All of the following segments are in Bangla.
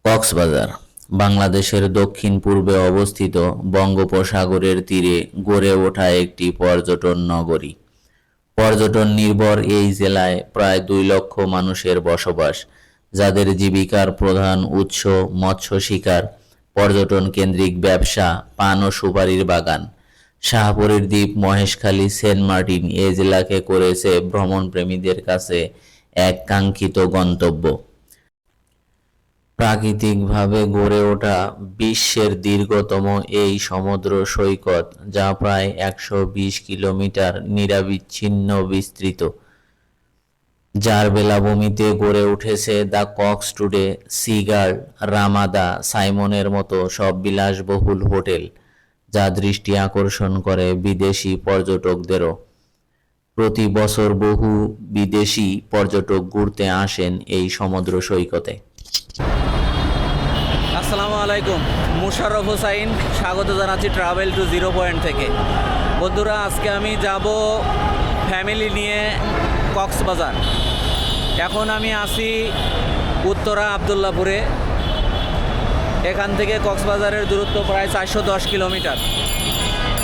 কক্সবাজার বাংলাদেশের দক্ষিণ পূর্বে অবস্থিত বঙ্গোপসাগরের তীরে গড়ে ওঠা একটি পর্যটন নগরী। পর্যটন নির্ভর এই জেলায় প্রায় 2 লক্ষ মানুষের বসবাস, যাদের জীবিকার প্রধান উৎস মৎস্য শিকার, পর্যটন কেন্দ্রিক ব্যবসা, পান ও সুপারির বাগান। শাহপরীর দ্বীপ, মহেশখালী, সেন্ট মার্টিন এ জেলাকে করেছে ভ্রমণপ্রেমীদের কাছে এক কাঙ্ক্ষিত গন্তব্য। প্রাকৃতিকভাবে গড়ে ওঠা বিশ্বের দীর্ঘতম এই সমুদ্র সৈকত, যা প্রায় 120 কিলোমিটার নিরবিচ্ছিন্ন বিস্তৃত, যার বেলাভূমিতে গড়ে উঠেছে দ্য কক্স টুডে, সিগার্ড, রামাদা, সাইমনের মতো সব বিলাসবহুল হোটেল, যা দৃষ্টি আকর্ষণ করে বিদেশি পর্যটকদেরও। প্রতি বছর বহু বিদেশি পর্যটক ঘুরতে আসেন এই সমুদ্র সৈকতে। আসসালামু আলাইকুম, মুশাররফ হোসাইন স্বাগত জানাচ্ছি ট্রাভেল টু জিরো পয়েন্ট থেকে। বন্ধুরা, আজকে আমি যাব ফ্যামিলি নিয়ে কক্সবাজার। এখন আমি আছি উত্তরা আবদুল্লাপুরে। এখান থেকে কক্সবাজারের দূরত্ব প্রায় 410 কিলোমিটার।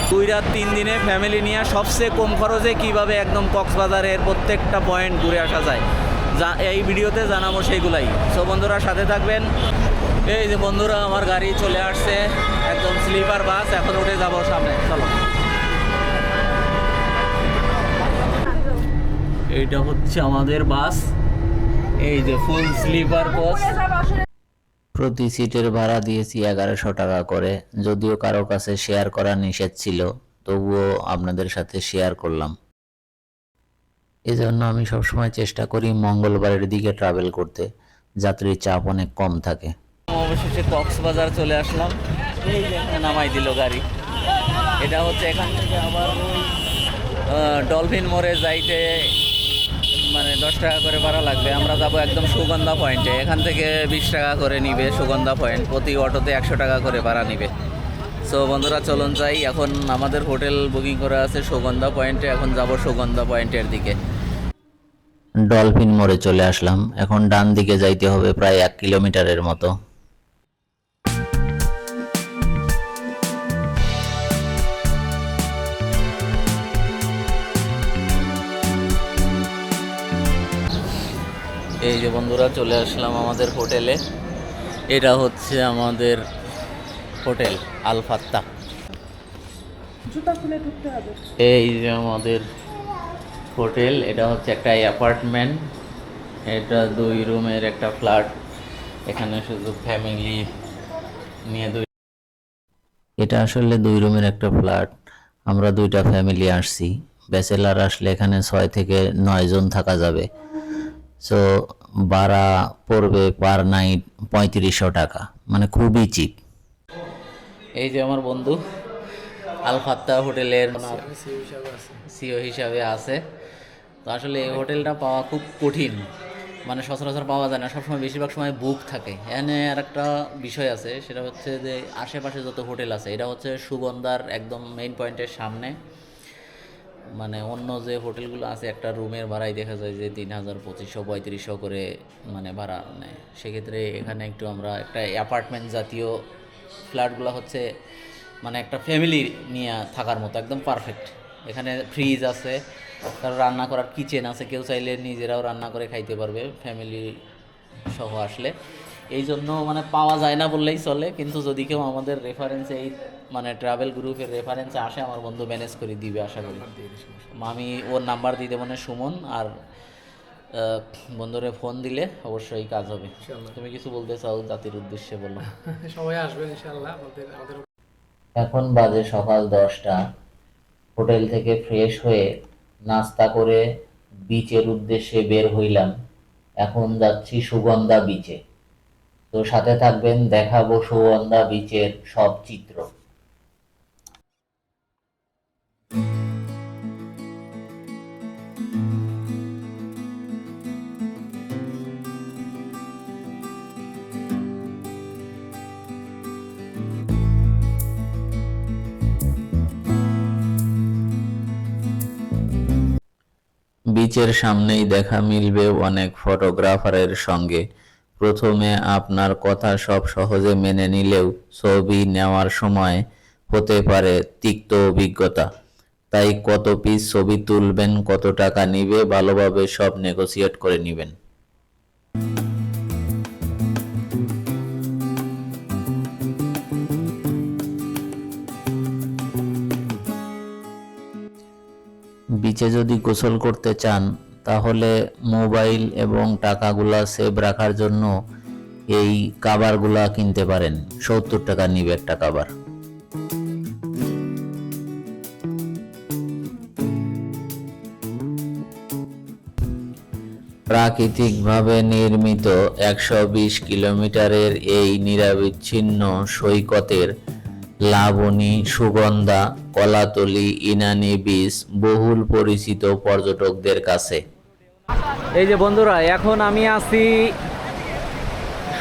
2 রাত 3 দিনে ফ্যামিলি নিয়ে সবচেয়ে কম খরচে কিভাবে একদম কক্সবাজারের প্রত্যেকটা পয়েন্ট ঘুরে আসা যায়, এই ভিডিওতে জানাবো সেইগুলাই। সো বন্ধুরা, সাথে থাকবেন। এই যে বন্ধুরা, আমার গাড়ি চলে আসছে, একদম স্লিপার বাস। এখন উঠে যাব সামনে, চলো। এইটা হচ্ছে আমাদের বাস, এই যে ফুল স্লিপার কোচ। প্রতি সিটের ভাড়া দিয়েছি 1100 টাকা করে। যদিও কারো কাছে শেয়ার করা নিষেধ ছিল, তবুও আপনাদের সাথে শেয়ার করলাম। এজন্য আমি সবসময় চেষ্টা করি মঙ্গলবারের দিকে ট্রাভেল করতে, যাত্রীর চাপ অনেক কম থাকে। অবশেষে কক্সবাজার চলে আসলাম। এই যে এখানে নামাই দিল গাড়ি। এটা হচ্ছে এখান থেকে আবার ওই ডলফিন মোড়ে যাইতে মানে 10 টাকা করে ভাড়া লাগবে। আমরা যাব একদম সুগন্ধা পয়েন্টে। এখান থেকে 20 টাকা করে নিবে সুগন্ধা পয়েন্ট। প্রতি অটোতে 100 টাকা করে ভাড়া নিবে। সো বন্ধুরা, চলুন যাই। এখন আমাদের হোটেল বুকিং করা আছে সুগন্ধা পয়েন্টে। এখন যাব সুগন্ধা পয়েন্টের দিকে। ডলফিন মোড়ে চলে আসলাম। এখন ডান দিকে যাইতে হবে প্রায় 1 কিলোমিটারের মতো। এই যে বন্ধুরা, চলে আসলাম আমাদের হোটেলে। এটা হচ্ছে আমাদের হোটেল আল ফাত্তা। এই যে আমাদের হোটেল, এটা হচ্ছে একটা অ্যাপার্টমেন্ট। এটা 2 রুমের একটা ফ্ল্যাট। এখানে শুধু ফ্যামিলি নিয়ে এটা আসলে 2 রুমের একটা ফ্ল্যাট। আমরা 2টা ফ্যামিলি আসছি। ব্যাচেলার আসলে এখানে 6 থেকে 9 জন থাকা যাবে। সো ভাড়া পড়বে পার নাইট 3500 টাকা, মানে খুবই চিপ। এই যে আমার বন্ধু আল ফাত্তা হোটেলের সিও হিসাবে আছে। তো আসলে এই হোটেলটা পাওয়া খুব কঠিন, মানে সচরাচর পাওয়া যায় না। সবসময় বেশিরভাগ সময় বুক থাকে। এখানে আর একটা বিষয় আছে, সেটা হচ্ছে যে আশেপাশে যত হোটেল আছে, এটা হচ্ছে সুগন্ধার একদম মেইন পয়েন্টের সামনে। মানে অন্য যে হোটেলগুলো আছে, একটা রুমের ভাড়াই দেখা যায় যে 3000, 2500, 3500 করে মানে ভাড়া নেয়। সেক্ষেত্রে এখানে একটু আমরা একটা অ্যাপার্টমেন্ট জাতীয় ফ্ল্যাটগুলো হচ্ছে মানে একটা ফ্যামিলি নিয়ে থাকার মতো একদম পারফেক্ট। এখানে ফ্রিজ আছে, তার রান্না করার কিচেন আছে। কেউ চাইলে নিজেরাও রান্না করে খাইতে পারবে ফ্যামিলি সহ আসলে। এই জন্য মানে পাওয়া যায় না বললেই চলে। কিন্তু যদি কেউ আমাদের রেফারেন্সে, এই মানে ট্রাভেল গ্রুপের রেফারেন্সে আসে, আমার বন্ধু ম্যানেজ করে দিবে আশা করি। আমি ওর নাম্বার দিয়ে দেবো, সুমন। আর বন্ধুরে ফোন দিলে অবশ্যই কাজ হবে। তুমি কিছু বলতে চাও জাতির উদ্দেশ্যে, বলো। সবাই আসবে ইনশাআল্লাহ। এখন বাজে সকাল 10টা। হোটেল থেকে ফ্রেশ হয়ে নাস্তা করে বিচের উদ্দেশ্যে বের হইলাম। এখন যাচ্ছি সুগন্ধা বিচে। তো সাথে থাকবেন, দেখাবো সুগন্ধা বিচের সব চিত্র। বিচের সামনেই দেখা মিলবে অনেক ফটোগ্রাফারের সঙ্গে। প্রথমে আপনার কথা সব সহজে মেনে নিলেও ছবি নেওয়ার সময় হতে পারে তিক্ত অভিজ্ঞতা। তাই কত পিস ছবি তুলবেন, কত টাকা নিবে, ভালোভাবে সব নেগোসিয়েট করে নেবেন। বিচে যদি গোসল করতে চান তাহলে মোবাইল এবং টাকাগুলা সেভ রাখার জন্য এই কাভারগুলা কিনতে পারেন। 70 টাকা নিবে একটা কাভার। প্রাকৃতিকভাবে নির্মিত 120 কিলোমিটারের এই নিরবিচ্ছিন্ন সৈকতের লাবণী, সুগন্ধা, কলাতলি, ইনানি বিচ বহুল পরিচিত পর্যটকদের কাছে। এই যে বন্ধুরা, এখন আমি আছি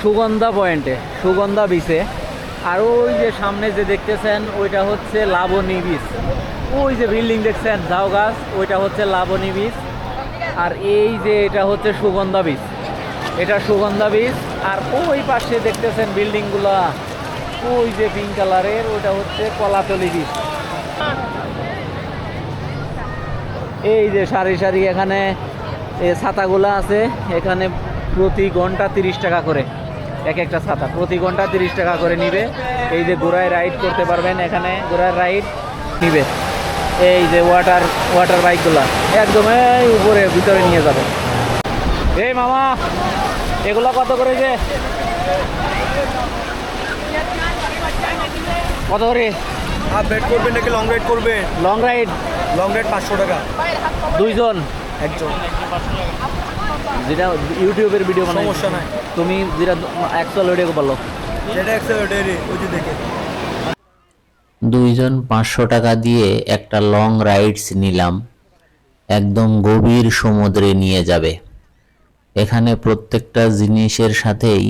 সুগন্ধা পয়েন্টে, সুগন্ধা বিচে। আর ওই যে সামনে যে দেখতেছেন ওইটা হচ্ছে লাবণী বিচ। ওই যে বিল্ডিং দেখছেন ঝাউ গাছ, ওইটা হচ্ছে লাবণী বিচ। আর এই যে এটা হচ্ছে সুগন্ধা বিচ, এটা সুগন্ধা বিচ। আর ওই পাশে দেখতেছেন বিল্ডিংগুলো, ওই যে পিঙ্ক কালারের, ওটা হচ্ছে কলাতলি বিচ। এই যে সারি সারি এখানে ছাতাগুলো আছে, এখানে প্রতি ঘন্টা 30 টাকা করে এক একটা ছাতা, প্রতি ঘন্টা 30 টাকা করে নিবে। এই যে ঘোড়ায় রাইড করতে পারবেন, এখানে ঘোড়ার রাইড নিবে। এই যে ওয়াটার বাইকগুলা একদম এই উপরে ভিতরে নিয়ে যাবে। এই মামা, এগুলা কত করে? যে কত করে? হাফ রাইড করবেন নাকি লং রাইড করবেন? লং রাইড 500 টাকা দুইজন, একজন। যেটা ইউটিউবের ভিডিও বানাই, সমস্যা নাই। তুমি যেটা অ্যাকচুয়াল ভিডিও বলো, যেটা অ্যাক্সেলেটারে ওই যে দেখে। দুইজন 500 টাকা দিয়ে একটা লং রাইডস নিলাম, একদম গভীর সমুদ্রে নিয়ে যাবে। এখানে প্রত্যেকটা জিনিসের সাথেই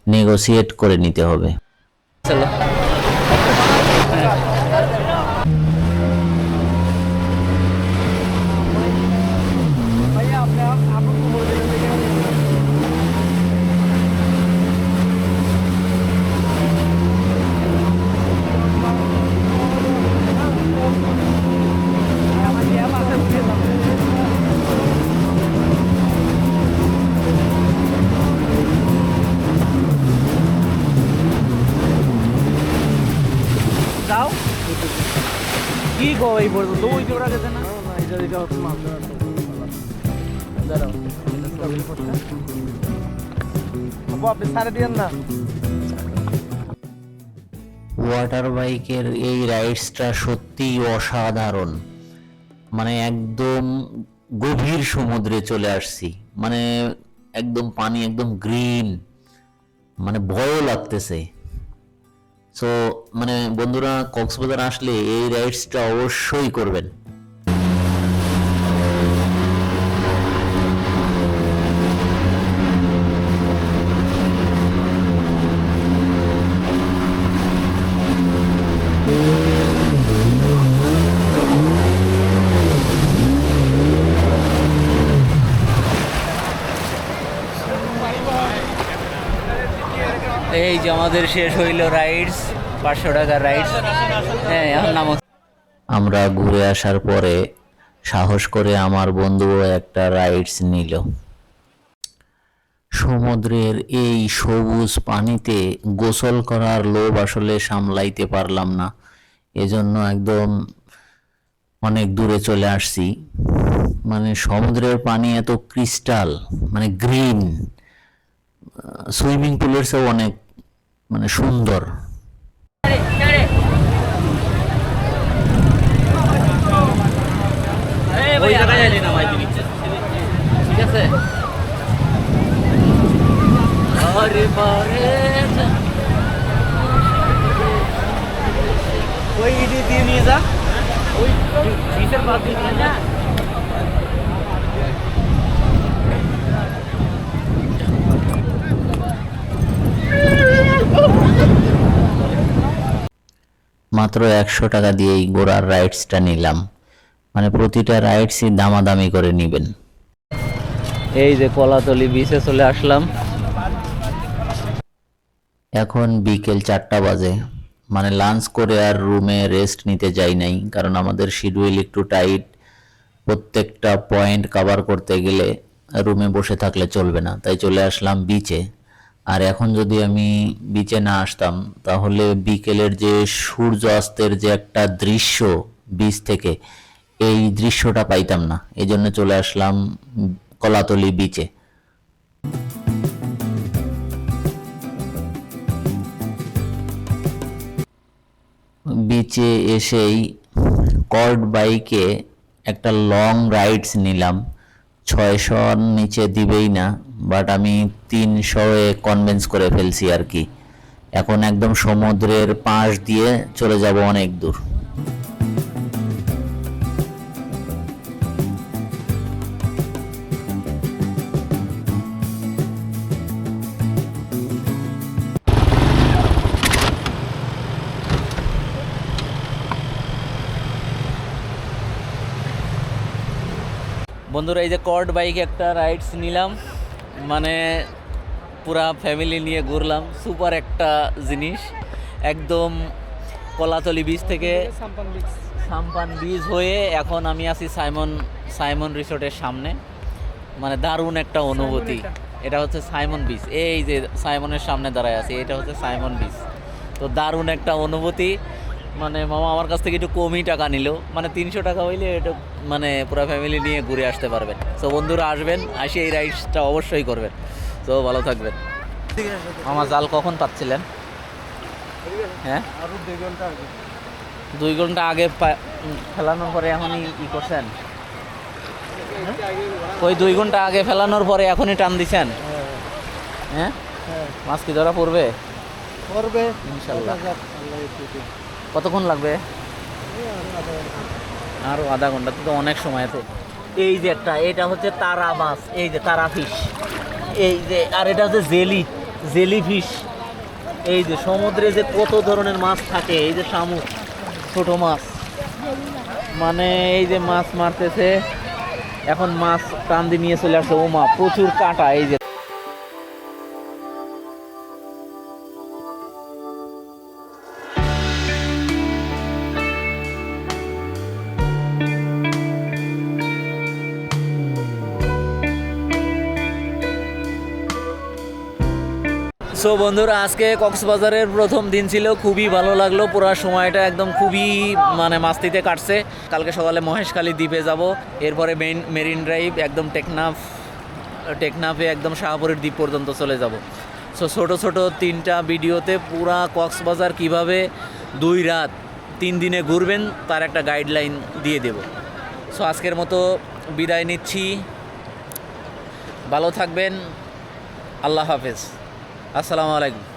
নেগোসিয়েট করে নিতে হবে। চলো। যাও কি গো, এই পর্যন্ত ওই যে ওরা গেছে না? দাঁড়াও, আপনি ছাড়ে দিয়েন না। ওয়াটার বাইকের এই রাইডসটা সত্যিই অসাধারণ। মানে একদম গভীর সমুদ্রে চলে আসছি, মানে একদম পানি একদম গ্রিন, মানে ভয়ও লাগতেছে। সো মানে বন্ধুরা, কক্সবাজার আসলে এই রাইডসটা অবশ্যই করবেন। এই যে আমাদের শেষ হইল রাইডস, 500 টাকার রাইডস। হ্যাঁ, এখন নাম আমরা ঘুরে আসার পরে সাহস করে আমার বন্ধুও একটা রাইডস নিল। সমুদ্রের এই সবুজ পানিতে গোসল করার লোভ আসলে সামলাইতে পারলাম না, এজন্য একদম অনেক দূরে চলে আসছি। মানে সমুদ্রের পানি এত ক্রিস্টাল, মানে গ্রিন, সুইমিং পুলের চেয়েও অনেক মানে সুন্দর। ওই জায়গায় যাইনি না ভাই, তুমি ঠিক আছে? আরে বারে ওই ইডি দিয়ে নিয়ে যা, ওই বিচের পাশ দিয়ে নিয়ে যা। মাত্র 100 টাকা দিয়েই ঘোড়ার রাইডসটা নিলাম। মানে প্রতিটা রাইডসই দামাদামি করে নেবেন। এই যে কলাতলি বিচে চলে আসলাম। এখন বিকেল 4টা বাজে, মানে লাঞ্চ করে আর রুমে রেস্ট নিতে যাই নাই, কারণ আমাদের শিডিউল একটু টাইট। প্রত্যেকটা পয়েন্ট কভার করতে গেলে রুমে বসে থাকলে চলবে না, তাই চলে আসলাম বিচে। আর এখন যদি আমি বিচে না আসতাম তাহলে বিকেলের যে সূর্য অস্তের যে একটা দৃশ্য বিচ থেকে, এই দৃশ্যটা পাইতাম না। এই জন্য চলে আসলাম কলাতলি বিচে। বিচে এসেই কর্ড বাইকে একটা লং রাইডস নিলাম। 600 নিচে দিবেই না, বাট আমি 300-এ কনভিন্স করে ফেলছি আর কি। এখন একদম সমুদ্রের পাশ দিয়ে চলে যাব অনেক দূর। বন্ধুরা, এই যে কর্ড বাইক একটা রাইডস নিলাম, মানে পুরা ফ্যামিলি নিয়ে ঘুরলাম। সুপার একটা জিনিস। একদম কলাতলি বিচ থেকে সাম্পান বিচ হয়ে এখন আমি আছি সাইমন রিসোর্টের সামনে। মানে দারুণ একটা অনুভূতি। এটা হচ্ছে সাইমন বিচ। এই যে সাইমনের সামনে দাঁড়ায় আছি, এটা হচ্ছে সাইমন বিচ। তো দারুণ একটা অনুভূতি। মানে মামা আমার কাছ থেকে একটু কমই টাকা নিল, মানে 300 টাকা হইলে এটা মানে পুরো ফ্যামিলি নিয়ে ঘুরে আসতে পারবেন। তো বন্ধুরা আসবেন, আসি এই রাইডসটা অবশ্যই করবেন। তো ভালো থাকবেন। আমার জাল কখন পাচ্ছিলেন? হ্যাঁ, আরো 2 ঘন্টা আগে। 2 ঘন্টা আগে ফেলানোর পরে এখনই ই করছেন? ওই 2 ঘন্টা আগে ফেলানোর পরে এখনই টান দিছেন? হ্যাঁ, মাছ কি ধরা পড়বে? করবে ইনশাল্লাহ। কতক্ষণ লাগবে? আরও আধা ঘন্টা, তো অনেক সময় আছে। এই যে একটা, এটা হচ্ছে তারা মাছ, এই যে তারা ফিশ, এই যে, আর এটা হচ্ছে জেলি ফিশ। এই যে সমুদ্রে যে কত ধরনের মাছ থাকে, এই যে শামুক, ছোট মাছ, মানে এই যে মাছ মারতেছে এখন, মাছ টান দিয়ে নিয়ে চলে আসছে। ও মা, প্রচুর কাঁটা। এই যে সো বন্ধুরা, আজকে কক্সবাজারের প্রথম দিন ছিল, খুবই ভালো লাগলো। পুরো সময়টা একদম খুবই মানে মাস্তিতে কাটছে। কালকে সকালে মহেশখালী দ্বীপে যাব, এরপরে মেরিন ড্রাইভ একদম টেকনাফে একদম শাহপুরের দ্বীপ পর্যন্ত চলে যাব। সো ছোটো 3টা ভিডিওতে পুরা কক্সবাজার কিভাবে 2 রাত 3 দিনে ঘুরবেন তার একটা গাইডলাইন দিয়ে দেব। সো আজকের মতো বিদায় নিচ্ছি। ভালো থাকবেন। আল্লাহ হাফেজ। আসসালামু আলাইকুম।